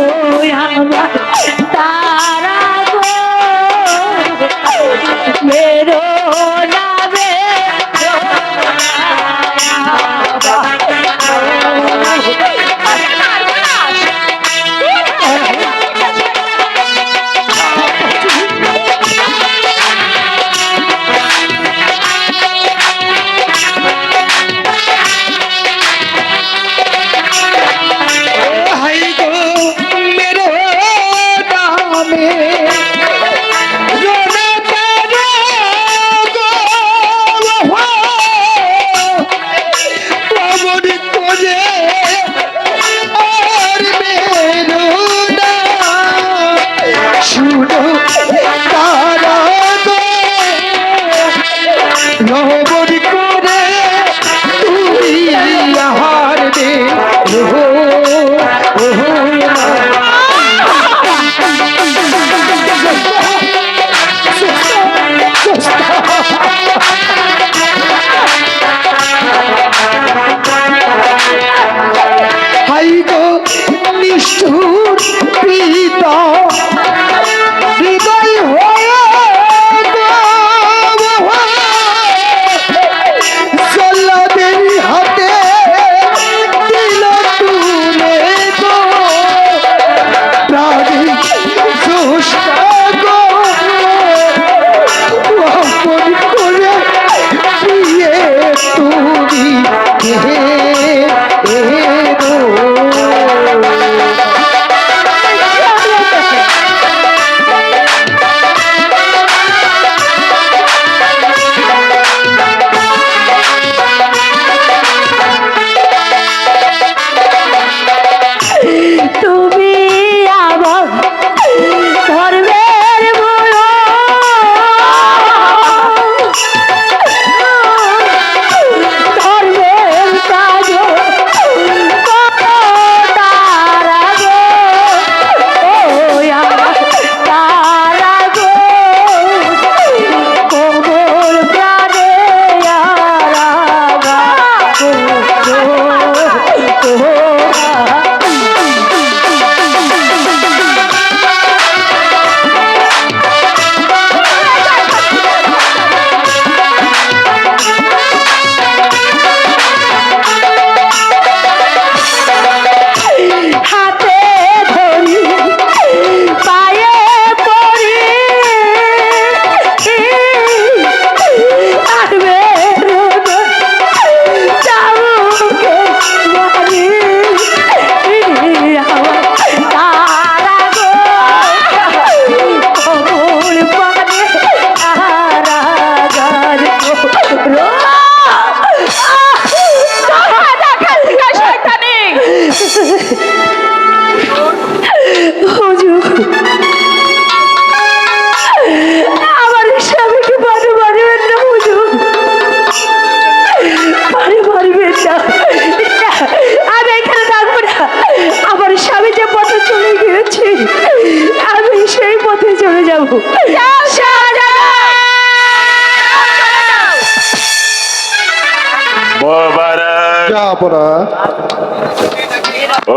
আমার তারা গো মেরো নামে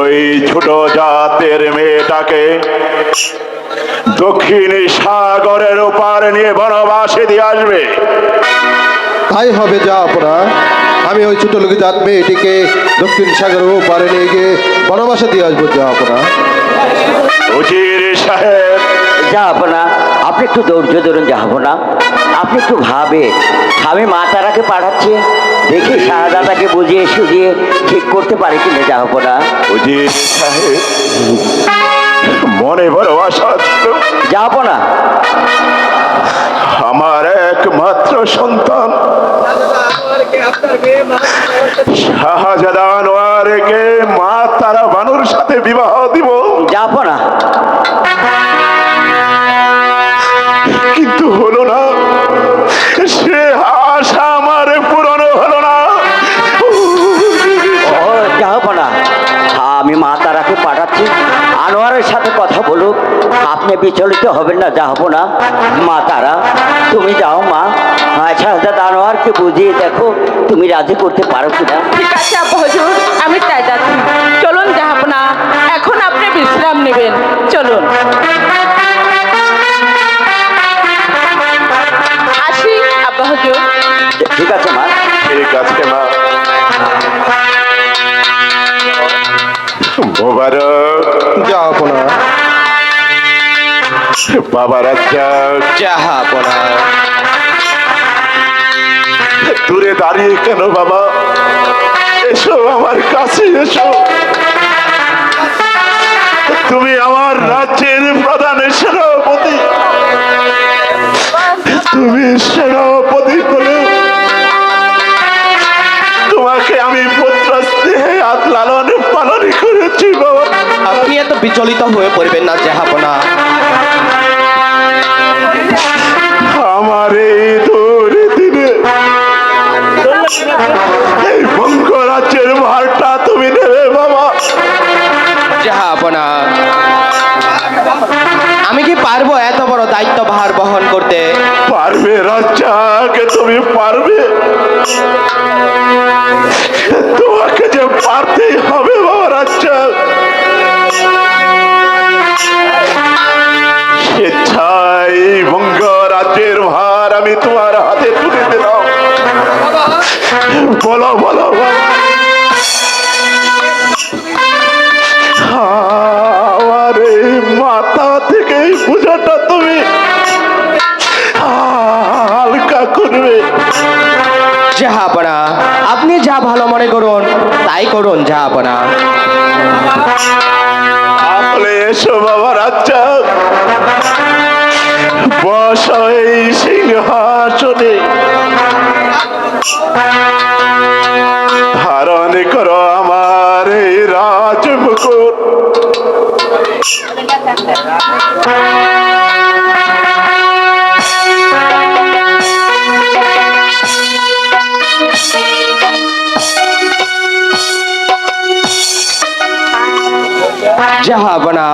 ওই ছোট জাতের মেয়েটাকে দক্ষিণ সাগরের ওপার নিয়ে বনবাসে দিয়ে আসবে। তাই হবে যা আপনা। আমি ওই ছোট লোকের জাত মেয়েটিকে দক্ষিণ সাগরের ওপারে নিয়ে গিয়ে বনবাসে দিয়ে আসবো যা আপনা। উজির সাহেব, যা আপনা, আপনি একটু ধৈর্য ধরুন যা আপনা, আপনি একটু ভাবে। আমি মা তারাকে পাঠাচ্ছি, দেখি শাহজাদাকে বুঝিয়ে সুঝিয়ে ঠিক করতে পারে কিনা যা আপনা। উজির সাহেব, মনে বড় আশা ছিল। যা আপনা, আমার একমাত্র সন্তান শাহজাদা আনোয়ারকে মা তারা বানুর সাথে বিবাহ দিব। যা আপনা, কিন্তু হলো না, সে আশা আমার পূরণ হলো না। ও যা আপনা, আমি মা তারাকে পাঠাচ্ছি, আনোয়ারের সাথে কথা বলুক। আপনি বিচলিত হবেন না, যা আপনা। মা তারা, তুমি যাও মা, শাহজাদা আনোয়ারকে বুঝিয়ে দেখো তুমি রাজি করতে পারো কিনা। ঠিক আছে আব্বা হুজুর, আমি তাই যাচ্ছি। চলুন জাহাপনা, এখন আপনি বিশ্রাম নেবেন। আছে মা। মোবারক জাহাপনা। বাবা রাজ্জাক, জাহাপনা। দূরে দাঁড়িয়ে কেন বাবা? এসো আমার কাছে এসো। তুমি আমার রাজ্যের প্রধান সেনাপতি, তুমি সেনাপতি বলে তোমাকে আমি পুত্র স্নেহে হাত লালন পালন করেছি বাবা। আপনি এত বিচলিত হয়ে পড়বেন না জাহাপনা। আমার এই দূরে দিনে এই বঙ্গ রাজ্যের ভারটা তুমি নেবে বাবা। জাহাপনা, আমি কি পারবো এত বড় দায়িত্ব ভার বহন করতে? পারবে রাজ্জাকে, তুমি পারবে। তোমাকে যে পারতেই হবে বাবা রাজ্জাক। স্বেচ্ছায় বঙ্গ রাজ্যের ভার আমি তোমার হাতে তুলে দিলাম। বলো বলো বাবা, আমার এই মাথা থেকে এই পূজাটা তুমি হালকা করবে। জাহাপনা, আপনি যা ভালো মনে করুন তাই করুন জাহাপনা। তাহলে এসো বাবা রাজ্জাক, বসো এই সিংহাসনে, ধারণ করো আমার এই রাজমুকুট। জাহাপনা,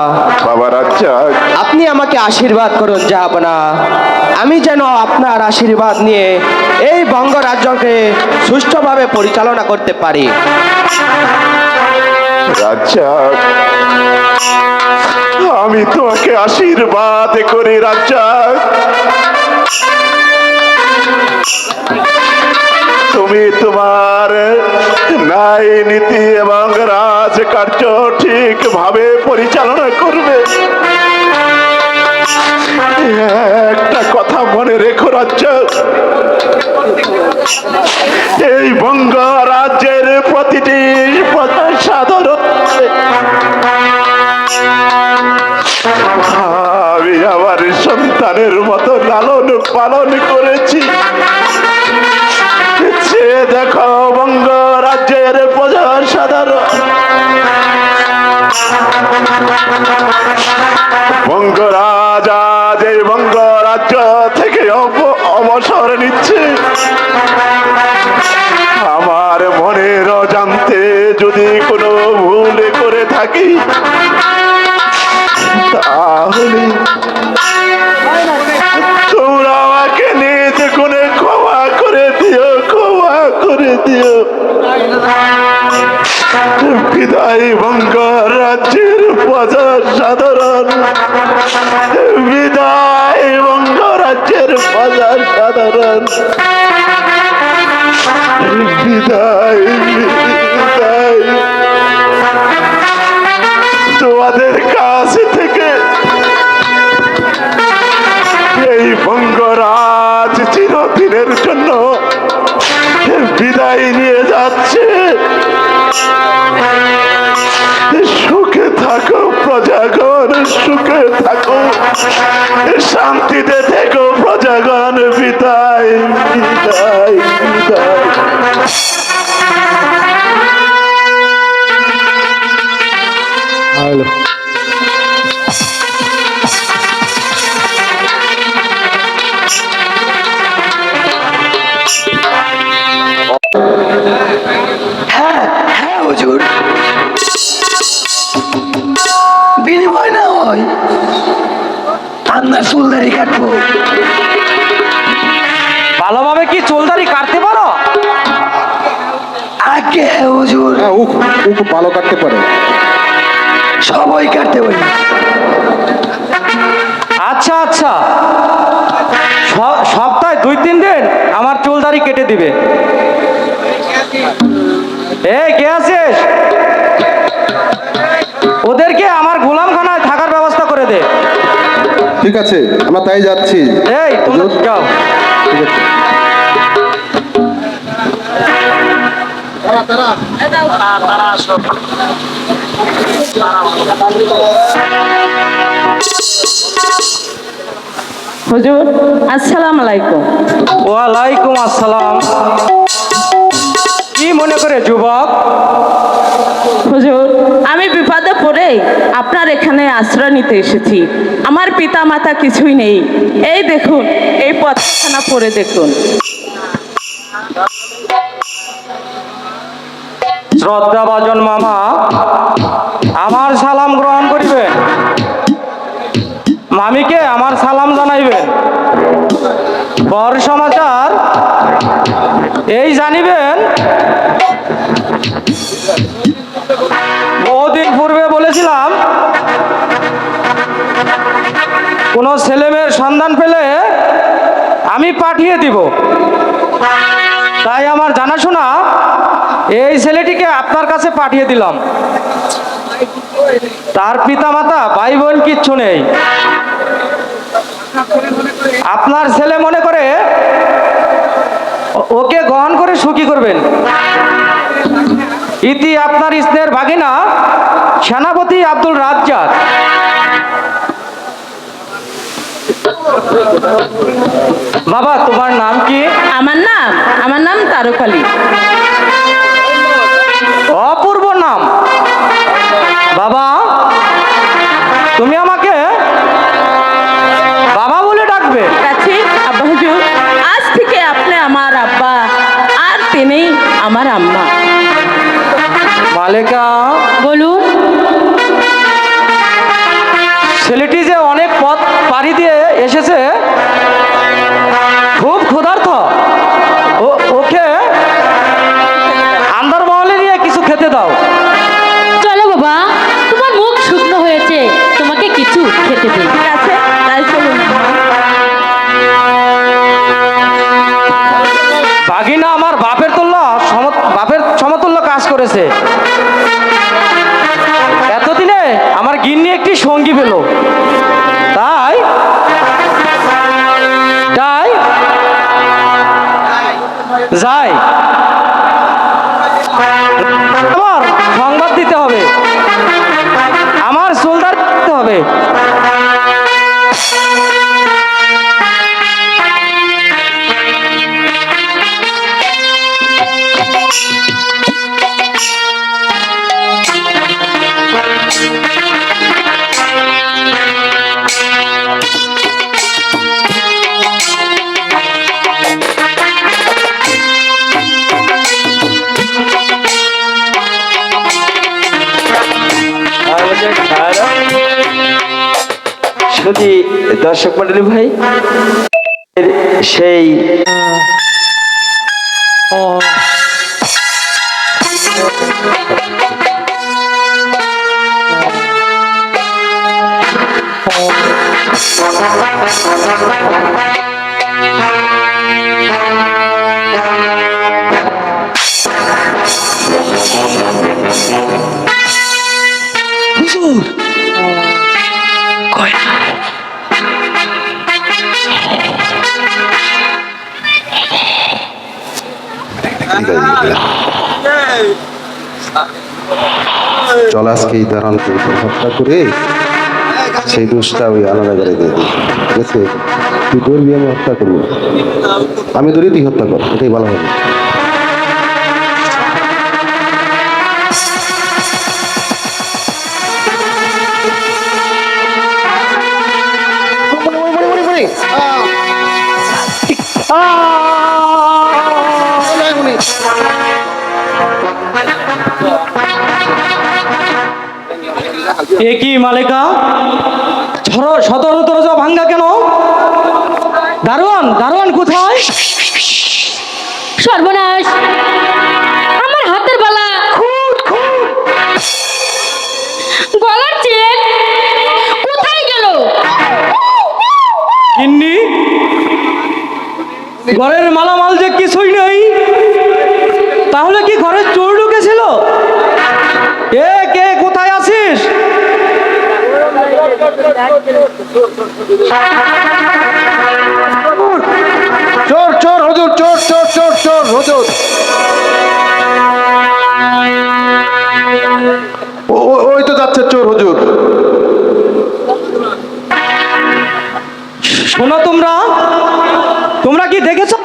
বাবা রাজ্জাক, আপনি আমাকে আশীর্বাদ করুন জাহাপনা। আমি যেন আপনার আশীর্বাদ নিয়ে এই বঙ্গ রাজ্যকে সুষ্ঠুভাবে পরিচালনা করতে পারি। রাজ্জাক, আমি তোমাকে আশীর্বাদ করি রাজ্জাক। তুমি তোমার ন্যায় নীতি এবং রাজকার্য ঠিকভাবে পরিচালনা করবে। একটা কথা মনে রেখো রাজ্জাক, এই বঙ্গ রাজ্যের প্রতিটি সাধারণ আমি আমার সন্তানের মতো লালন পালন করেছি। সে দেখো বঙ্গ রাজ্যের প্রজা সাধারণ বঙ্গরাজ আজ এই বঙ্গ রাজ্য থেকে অবসর নিচ্ছে। আমার মনের অজান্তে যদি কোনো ভুল করে থাকি তাহলে তোমরা আমাকে নিজ গুণে ক্ষমা করে দিও, ক্ষমা করে দিও। বিদায় বঙ্গ রাজ্যের প্রজা সাধারণ, বিদায় বঙ্গ রাজ্যের প্রজা সাধারণ, বিদায় বিদায়। তোমাদের কাছ থেকে এই বঙ্গরাজ চিরদিনের জন্য বিদায় নিয়ে যাচ্ছে। সুখে থাকো প্রজাগণ, সুখে থাকো, শান্তিতে থেকো প্রজাগণ। বিদায় বিদায় বিদায়। হ্যাঁ হ্যাঁ হুজুর, বিনিময় না হয় আপনার চুলদারি কাটবো। ভালোভাবে কি চুলদারি কাটতে পারো? আগে হুজুর, হ্যাঁ, ও খুব ভালো কাটতে পারে। সবাই কাটতে পারি। আচ্ছা আচ্ছা, সপ্তাহে 2-3 দিন আমার চুলদারি কেটে দিবে। এই কে আছিস? ওদেরকে আমার গোলামখানায় থাকার ব্যবস্থা করে দে। ঠিক আছে, আমরা তাই যাচ্ছি। এই তোমরা যাও। ঠিক আছে। হুজুর আসসালামু আলাইকুম। ওয়ালাইকুম আসসালাম। কি মনে করে যুবক? হুজুর আমি বিপদে পড়ে আপনার এখানে আশ্রয় নিতে এসেছি। আমার পিতা মাতা কিছুই নেই। এই দেখুন, এই পথখানা পড়ে দেখুন। শ্রদ্ধাভাজন মামা, আমার সালাম গ্রহণ করিবেন। মামিকে আমার সালাম জানাইবেন। বর সমাচার এই জানিবেন, বহুদিন পূর্বে বলেছিলাম কোন ছেলেমেয়ের সন্ধান পেলে আমি পাঠিয়ে দিব। তাই আমার জানাশোনা এই ছেলেটিকে আপনার কাছে পাঠিয়ে দিলাম। তার পিতা মাতা ভাই বোন কিচ্ছু নেই। আপনার ছেলে মনে করে ওকে গ্রহণ করে সুখী করবেন। ইতি আপনার স্নেহের ভাগিনা সেনাপতি আব্দুল রাজ্জাক। বাবা তোমার নাম কি? আমার নাম তারকালী। অপূর্ব নাম। বাবা তুমি আমাকে বাবা বলে ডাকবে। কাছে আব্বা হুজুর, আজ থেকে আপনি আমার আব্বা আর তিনি আমার আম্মা। মালেকা বলুন। ছেলেটি যে অনেক পথ পাড়ি দিয়ে এসেছে, খুব ক্ষুধার্ত। ওকে আন্দার মহলে নিয়ে কিছু খেতে দাও। চলো বাবা, তোমার মুখ শুকনো হয়েছে, তোমাকে কিছু খেতে দিই। ঠিক আছে, তাই চলুন। বাঘিনা আমার বাপের সমতুল্য কাজ করেছে। এতদিনে আমার গিন্নি একটি সঙ্গী পেল। তাই যাই, আমার সংবাদ দিতে হবে, আমার সোলদার দিতে হবে। শুধু দর্শক মন্ডলী ভাই, সেই হুজুর কয় না। চল আজকে এই দাঁড়ানকে হত্যা করে সেই দোষটা ওই আলাদা করে দিয়ে দিই। ঠিক আছে, তুই ধরবি, আমি হত্যা করবো। আমি ধরি, তুই হত্যা কর, এটাই ভালো হবে। এ কি মালিকা, সদর দরজা ভাঙ্গা কেন? দারোয়ান কোথায়? সর্বনাশ, আমার হাতের বালা, গলার চেন কোথায় গেল? গিন্নি, ঘরের মালামাল যে কিছুই নেই, তাহলে কি চোর চোর হুজুর, চোর চোর চোর চোর হুজুর। ওই তো যাচ্ছে চোর হুজুর। শোনো তোমরা, তোমরা কি দেখেছো?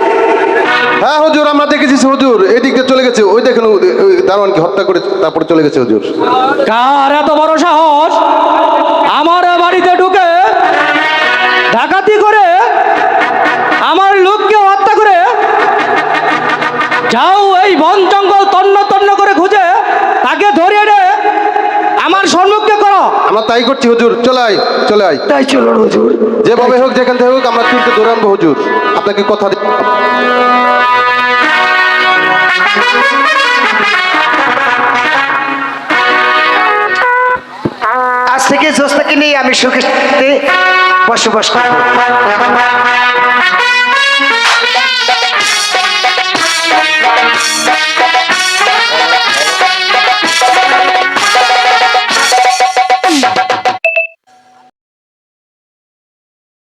হ্যাঁ হুজুর, আমরা দেখেছি হুজুর, এদিকে চলে গেছে। ওই দেখেন ওই দারোয়ানকে হত্যা করে তারপরে চলে গেছে হুজুর। কার এত বড় সাহস আমার বাড়িতে ঢুকে ডাকাতি করে আমার লোককে হত্যা করে? যাও এই বন জঙ্গল তন্ন তন্ন করে খুঁজে তাকে ধরিয়ে এনে আমার সম্মুখে করো। আমরা তাই করছি হুজুর, চলে আয় চলে আয়। তাই চলুন হুজুর। যেভাবে হোক যেখান থেকে হোক আমরা চুরকে ধরে আনবো হুজুর, আপনাকে কথা দিই। আজ থেকে জোস্তাকে নিয়ে আমি সুখে বসবাস করবো।